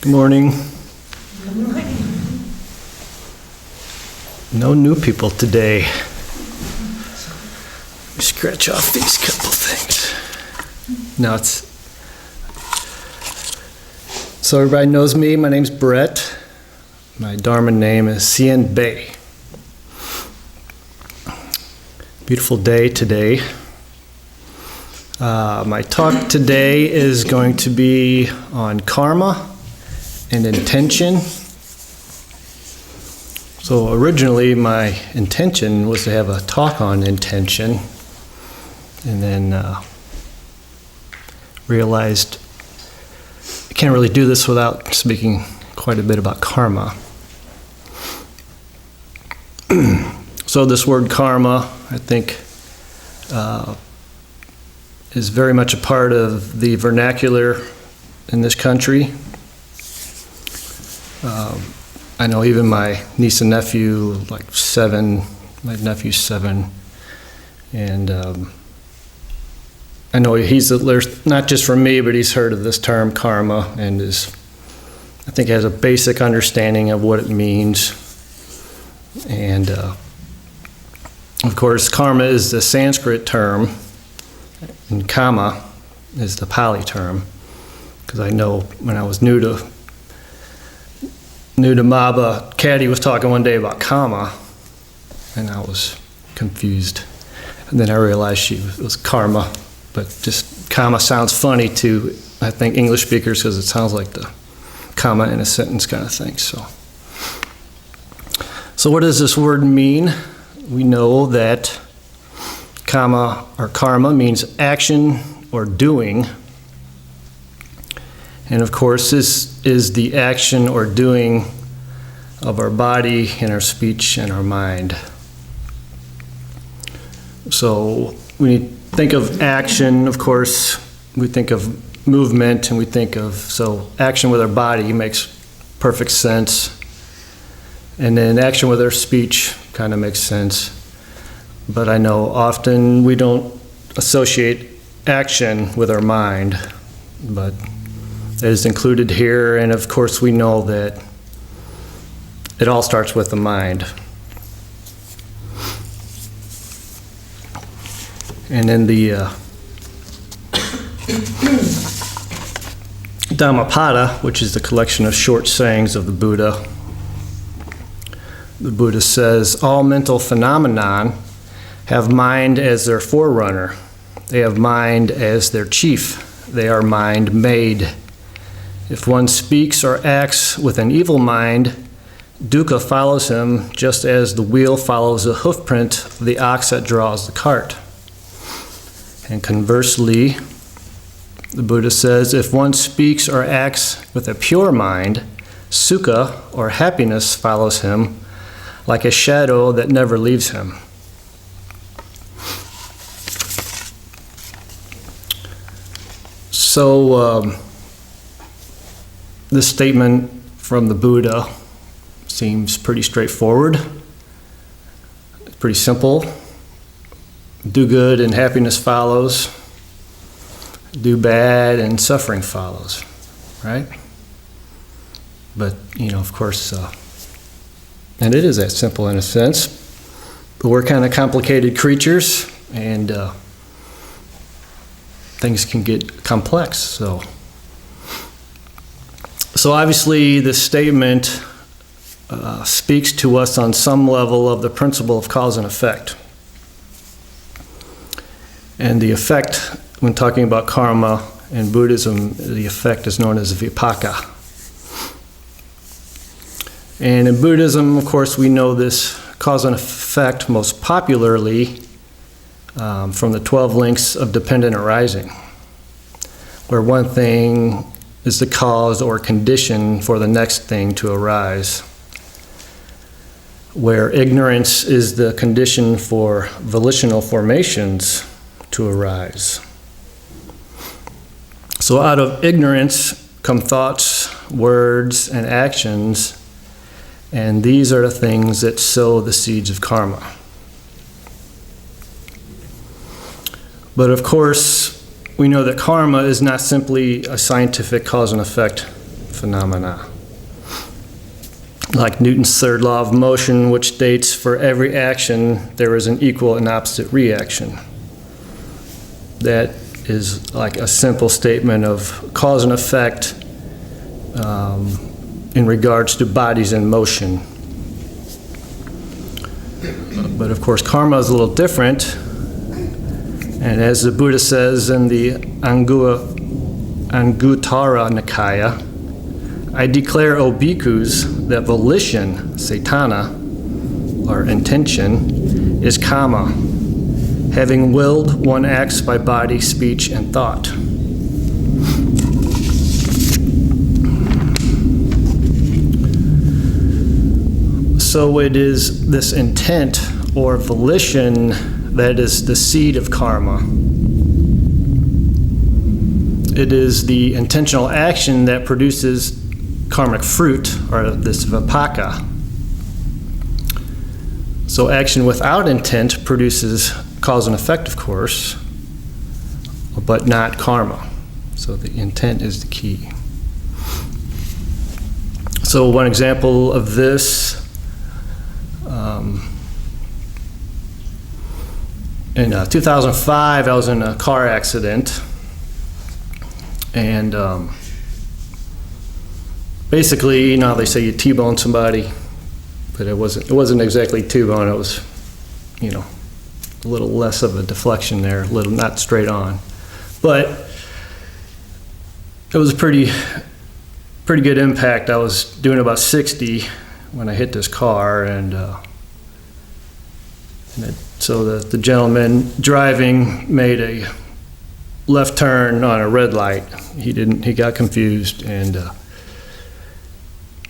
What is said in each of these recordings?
Good morning. No new people today. Scratch off these couple things. No, so everybody knows me. My name's Bret. My Dharma name is Xianbei. Beautiful day today. My talk today is going to be on karma and intention. So originally my intention was to have a talk on intention, and then realized I can't really do this without speaking quite a bit about karma. So this word karma, I think, is very much a part of the vernacular in this country. I know even my niece and nephew, like 7, my nephew's 7, and I know he's not just from me, but he's heard of this term karma, and I think has a basic understanding of what it means. And of course, karma is the Sanskrit term, and kama is the Pali term, because I know when I was new to Maba, Caddy was talking one day about kama, and I was confused. And then I realized it was karma, but just kama sounds funny to, I think, English speakers, because it sounds like the comma in a sentence kind of thing. So what does this word mean? We know that kama or karma means action or doing. And of course, this is the action or doing of our body and our speech and our mind. So when you think of action, of course, we think of movement, and we think of, so action with our body makes perfect sense. And then action with our speech kind of makes sense. But I know often we don't associate action with our mind, but that is included here. And of course, we know that it all starts with the mind. And in the Dhammapada, which is the collection of short sayings of the Buddha says, all mental phenomenon have mind as their forerunner. They have mind as their chief. They are mind-made. If one speaks or acts with an evil mind, dukkha follows him just as the wheel follows the hoofprint of the ox that draws the cart. And conversely, the Buddha says, if one speaks or acts with a pure mind, sukha or happiness follows him like a shadow that never leaves him. So this statement from the Buddha seems pretty straightforward. It's pretty simple. Do good and happiness follows. Do bad and suffering follows, right? But, of course, and it is that simple in a sense, but we're kind of complicated creatures, and things can get complex. So obviously this statement speaks to us on some level of the principle of cause and effect. And the effect, when talking about karma in Buddhism, the effect is known as vipaka. And in Buddhism, of course, we know this cause and effect most popularly from the 12 links of dependent arising, where one thing is the cause or condition for the next thing to arise, where ignorance is the condition for volitional formations to arise. So out of ignorance come thoughts, words, and actions, and these are the things that sow the seeds of karma. But of course, we know that karma is not simply a scientific cause and effect phenomena. Like Newton's third law of motion, which states for every action there is an equal and opposite reaction. That is like a simple statement of cause and effect in regards to bodies in motion. But of course, karma is a little different. And as the Buddha says in the Anguttara Nikaya, I declare, O bhikkhus, that volition, setana, or intention, is kama. Having willed, one acts by body, speech, and thought. So it is this intent or volition that is the seed of karma. It is the intentional action that produces karmic fruit, or this vipaka. So action without intent produces cause and effect, of course, but not karma. So the intent is the key. So one example of this, in 2005, I was in a car accident, and basically, you know, they say you T-bone somebody, but it wasn't exactly T-bone. It was, you know, a little less of a deflection there, a little not straight on, but it was a pretty good impact. I was doing about 60 when I hit this car, and so the gentleman driving made a left turn on a red light. He got confused, and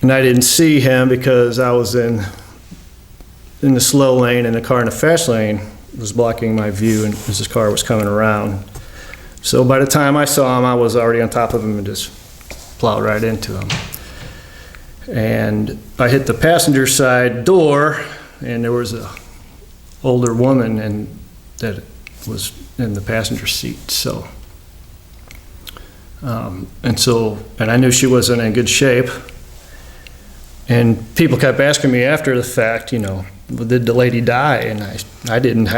I didn't see him because I was in the slow lane, and the car in the fast lane was blocking my view, and as this car was coming around. So by the time I saw him, I was already on top of him and just plowed right into him. And I hit the passenger side door, and there was a older woman and that was in the passenger seat. So, and I knew she wasn't in good shape. And people kept asking me after the fact, you know, did the lady die? And I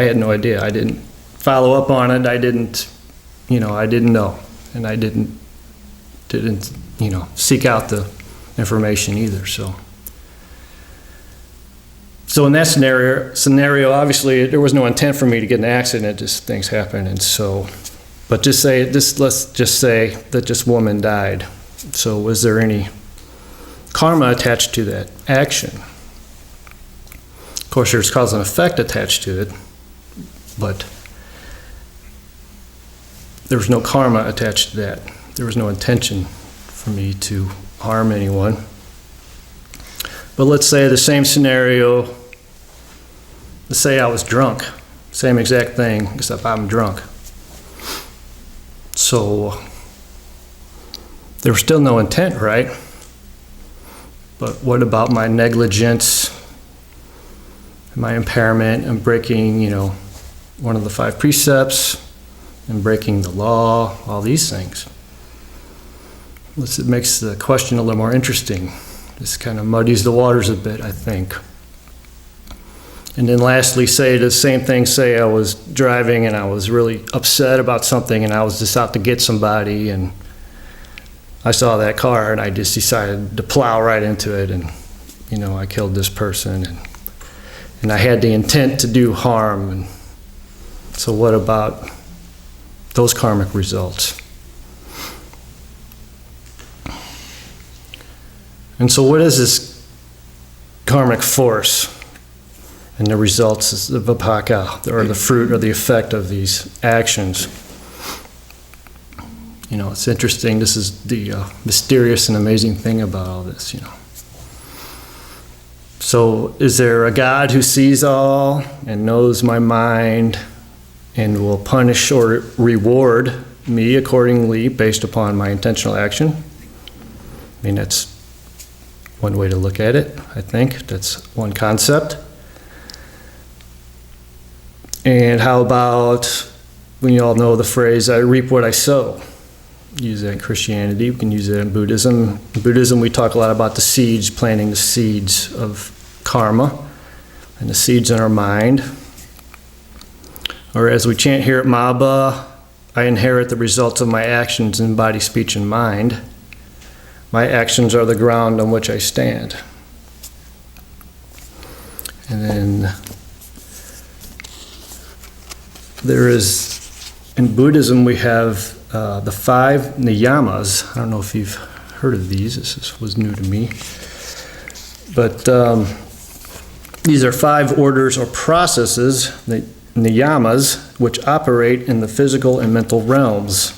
had no idea. I didn't follow up on it. I didn't know. And I didn't, you know, seek out the information either. So in that scenario, obviously there was no intent for me to get in an accident. Just things happen, and so. But let's just say that this woman died. So was there any karma attached to that action? Of course, there's cause and effect attached to it, but there was no karma attached to that. There was no intention for me to harm anyone. But let's say the same scenario, let's say I was drunk, same exact thing, except I'm drunk. So there was still no intent, right? But what about my negligence, my impairment, and breaking, you know, one of the 5 precepts, and breaking the law, all these things? It makes the question a little more interesting. This kind of muddies the waters a bit, I think. And then lastly, say the same thing, say I was driving and I was really upset about something and I was just out to get somebody, and I saw that car and I just decided to plow right into it, and, you know, I killed this person, and I had the intent to do harm. And so what about those karmic results? And so what is this karmic force? And the results is the vipaka, or the fruit or the effect of these actions. You know, it's interesting. This is the mysterious and amazing thing about all this, you know. So is there a God who sees all and knows my mind and will punish or reward me accordingly based upon my intentional action? I mean, that's one way to look at it, I think. That's one concept. And how about, when you all know the phrase, I reap what I sow? use that in Christianity. We can use it in Buddhism. In Buddhism, we talk a lot about the seeds, planting the seeds of karma and the seeds in our mind. Or as we chant here at Maba, I inherit the results of my actions in body, speech, and mind. My actions are the ground on which I stand. And then there is, in Buddhism, we have the 5 Yamas. I don't know if you've heard of these. This was new to me. But these are 5 orders or processes, the Yamas, which operate in the physical and mental realms.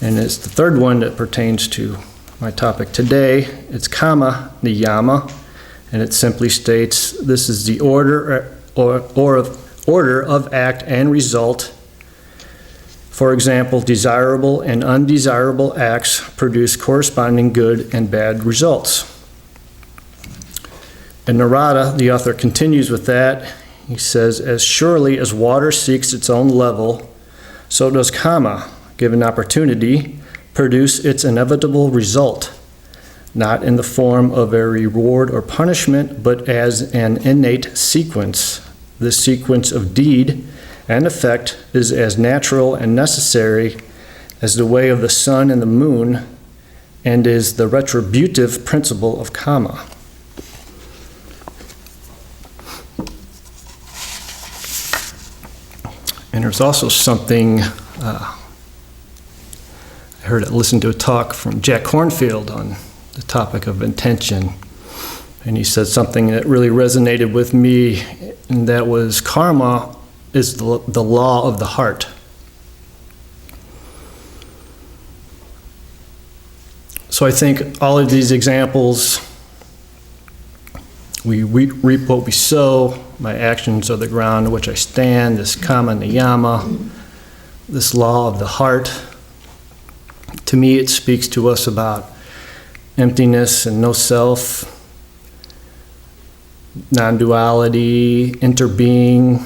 And it's the 3rd one that pertains to my topic today. It's Kama Niyama, and it simply states this is the order of act and result. For example, desirable and undesirable acts produce corresponding good and bad results. In Narada, the author continues with that. He says, as surely as water seeks its own level, so does Kama, given opportunity, produce its inevitable result, not in the form of a reward or punishment, but as an innate sequence. This sequence of deed and effect is as natural and necessary as the way of the sun and the moon, and is the retributive principle of Kama. And there's also something, listened to a talk from Jack Kornfield on the topic of intention. And he said something that really resonated with me, and that was karma is the law of the heart. So I think all of these examples, we reap what we sow. My actions are the ground on which I stand. This Kama Niyama, this law of the heart. To me, it speaks to us about emptiness and no self, non-duality, interbeing,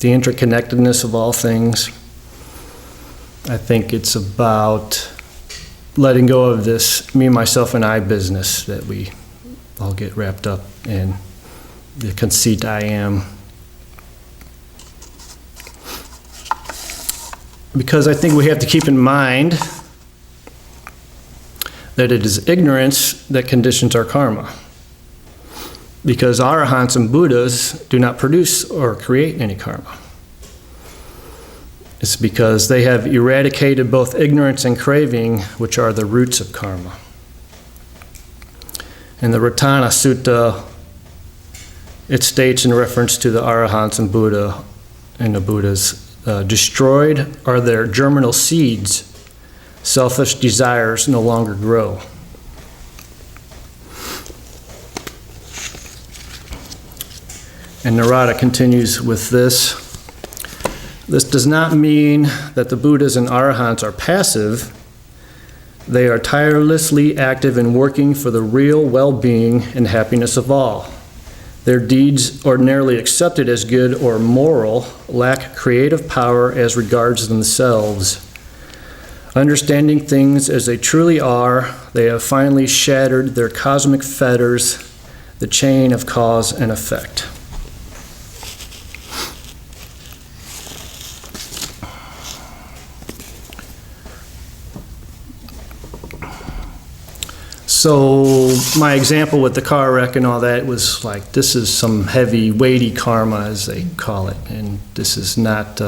the interconnectedness of all things. I think it's about letting go of this me, myself, and I business that we all get wrapped up in, the conceit I am. Because I think we have to keep in mind that it is ignorance that conditions our karma. Because Arahants and Buddhas do not produce or create any karma. It's because they have eradicated both ignorance and craving, which are the roots of karma. In the Ratana Sutta, it states in reference to the Arahants and Buddha and the Buddhas, destroyed are their germinal seeds. Selfish desires no longer grow. And Narada continues with this. This does not mean that the Buddhas and Arahants are passive. They are tirelessly active in working for the real well-being and happiness of all. Their deeds, ordinarily accepted as good or moral, lack creative power as regards themselves. Understanding things as they truly are, they have finally shattered their cosmic fetters, the chain of cause and effect. So my example with the car wreck and all that was like, this is some heavy, weighty karma, as they call it. And this is not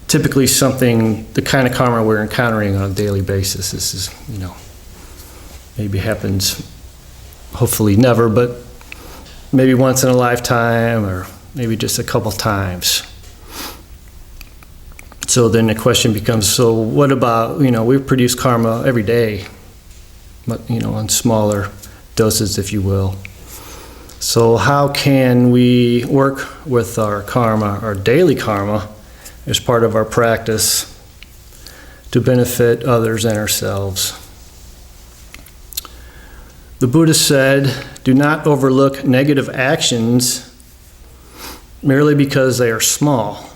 typically something, the kind of karma we're encountering on a daily basis. This is, maybe happens, hopefully never, but maybe once in a lifetime, or maybe just a couple times. So then the question becomes, so what about, we produce karma every day, but, in smaller doses, if you will. So how can we work with our karma, our daily karma, as part of our practice to benefit others and ourselves? The Buddha said, do not overlook negative actions merely because they are small.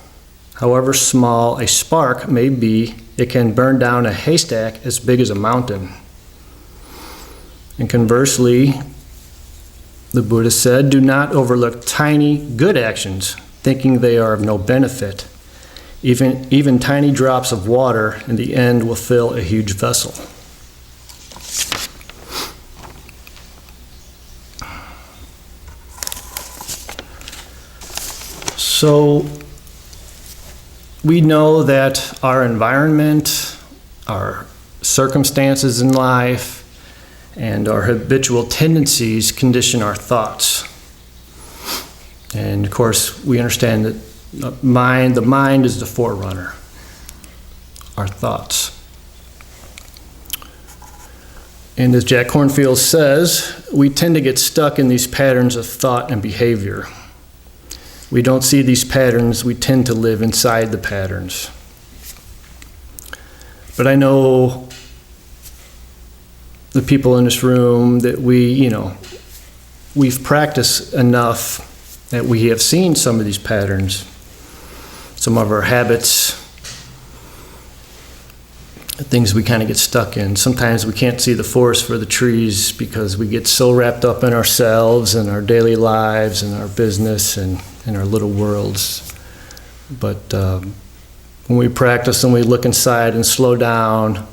However small a spark may be, it can burn down a haystack as big as a mountain. And conversely, the Buddha said, do not overlook tiny good actions, thinking they are of no benefit. Even tiny drops of water in the end will fill a huge vessel. So we know that our environment, our circumstances in life, and our habitual tendencies condition our thoughts. And of course, we understand that the mind is the forerunner, our thoughts. And as Jack Kornfield says, we tend to get stuck in these patterns of thought and behavior. We don't see these patterns, we tend to live inside the patterns. But I know the people in this room that we've practiced enough that we have seen some of these patterns, some of our habits, things we kind of get stuck in. Sometimes we can't see the forest for the trees because we get so wrapped up in ourselves and our daily lives and our business and in our little worlds. But when we practice and we look inside and slow down,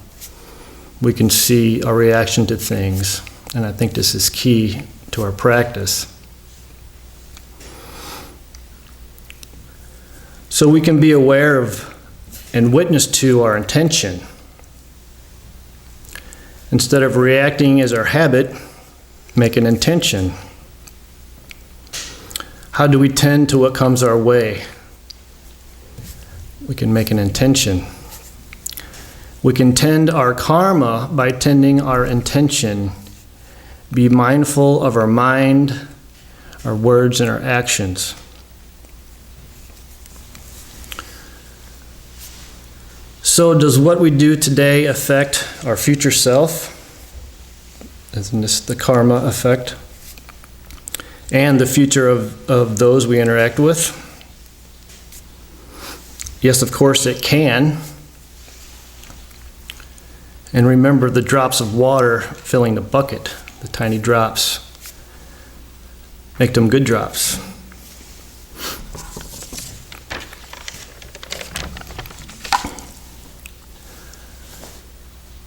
we can see our reaction to things. And I think this is key to our practice. So we can be aware of and witness to our intention. Instead of reacting as our habit, make an intention. How do we tend to what comes our way? We can make an intention. We can tend our karma by tending our intention. Be mindful of our mind, our words, and our actions. So does what we do today affect our future self? Isn't this the karma effect? And the future of those we interact with? Yes, of course it can. And remember the drops of water filling the bucket, the tiny drops. Make them good drops.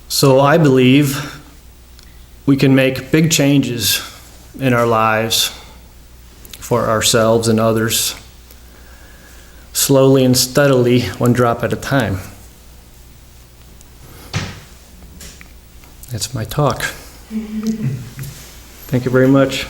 So I believe we can make big changes in our lives for ourselves and others, slowly and steadily, one drop at a time. That's my talk. Thank you very much.